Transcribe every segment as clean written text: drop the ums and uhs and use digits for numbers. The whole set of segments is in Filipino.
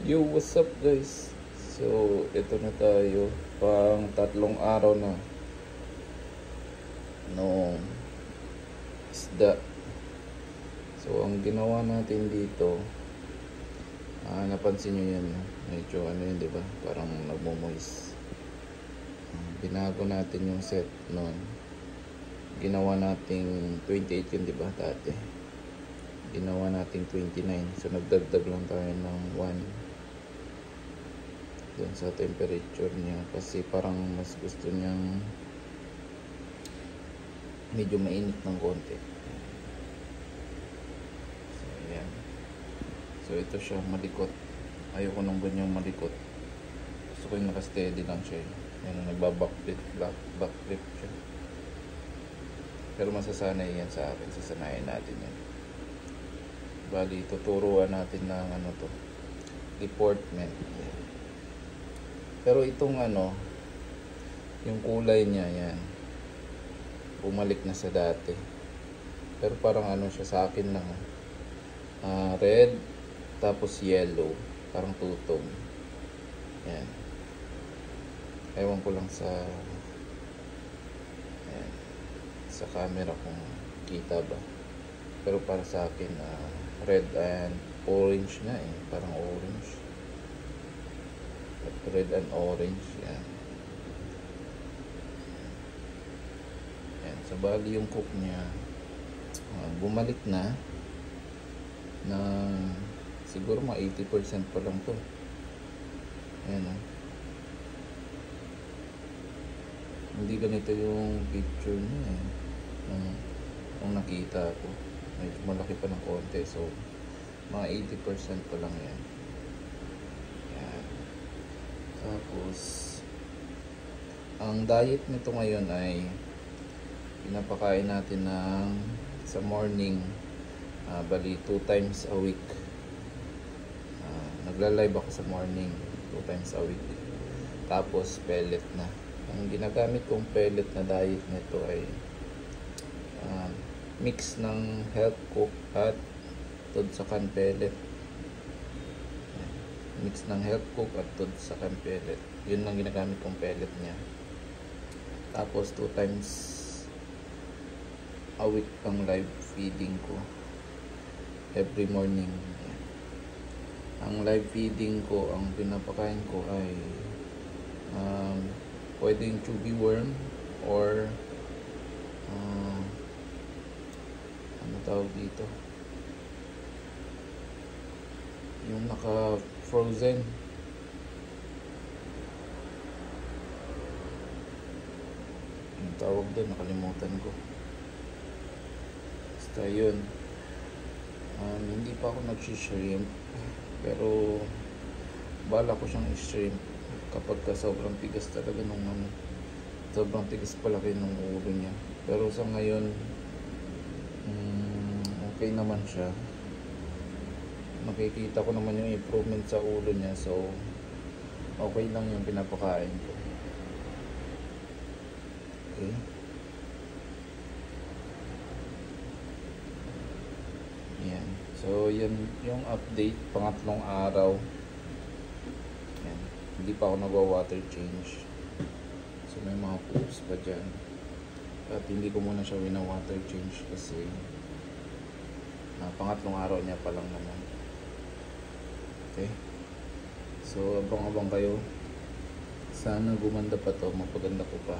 Yo, what's up guys? So, ito na tayo. Pang 3 araw na no isda. So, ang ginawa natin dito, napansin nyo yan, medyo ano yun, diba? Parang nagmumoist. Binago natin yung set noon. Ginawa nating 28 yun, diba? Dati. Ginawa nating 29. So, nagdagdag lang tayo ng 1 dun sa temperature niya kasi parang mas gusto niyang medyo mainit ng konti. So ayan, so ito siya malikot. Ayoko nung ganyang malikot, gusto ko yung naka-steady lang siya. Yan, nagbabackflip, backflip siya, pero masasanay yan sa akin, sasanayin natin yan. Bali tuturuan natin ng ano to, deportment. Pero itong yung kulay niya, yan, bumalik na sa dati. Pero parang siya sa akin lang. Red, tapos yellow. Parang tutong. Yan. Ewan ko lang sa camera kung kita ba. Pero para sa akin, red and orange na Parang orange. Red and orange, yan. Yan, so bali yung cook niya bumalik na siguro mga 80% pa lang to. Yan, hindi ganito yung picture niya nung nakita ko, medyo malaki pa ng konti, so mga 80% pa lang yan. Tapos, ang diet nito ngayon ay pinapakain natin sa morning, bali 2 times a week. Nagla-live ako sa morning 2 times a week. Tapos pellet na. Ang ginagamit kong pellet na diet nito ay mix ng health cook at Tudsakan pellet. Mix ng health cook at Tudsakan pellet. Yun lang ginagamit kong pellet niya. Tapos 2 times a week ang live feeding ko, every morning. Ang live feeding ko, ang pinapakain ko ay pwedeng chubby worm or ano tawag dito, yung naka frozen, yung tawag doon, nakalimutan ko. Basta yun. Hindi pa ako nag-shrimp, pero bala ko siyang i-shrimp kapag sobrang tigas talaga sobrang tigas palaki ng ulo niya. Pero sa ngayon, okay naman siya. Makikita ko naman yung improvement sa ulo niya, so okay lang yung pinapakain ko. Okay, yan. So yan yung update, pangatlong araw. Yan. Hindi pa ako nagwa-water change, so may mga poops pa dyan, at hindi ko muna siya wina-water change kasi pangatlong araw niya pa lang naman. Okay, so abang-abang kayo. Sana gumanda pa to, mapaganda ko pa.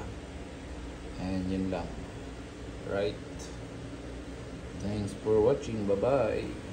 And yun lang. Right, thanks for watching. Bye bye.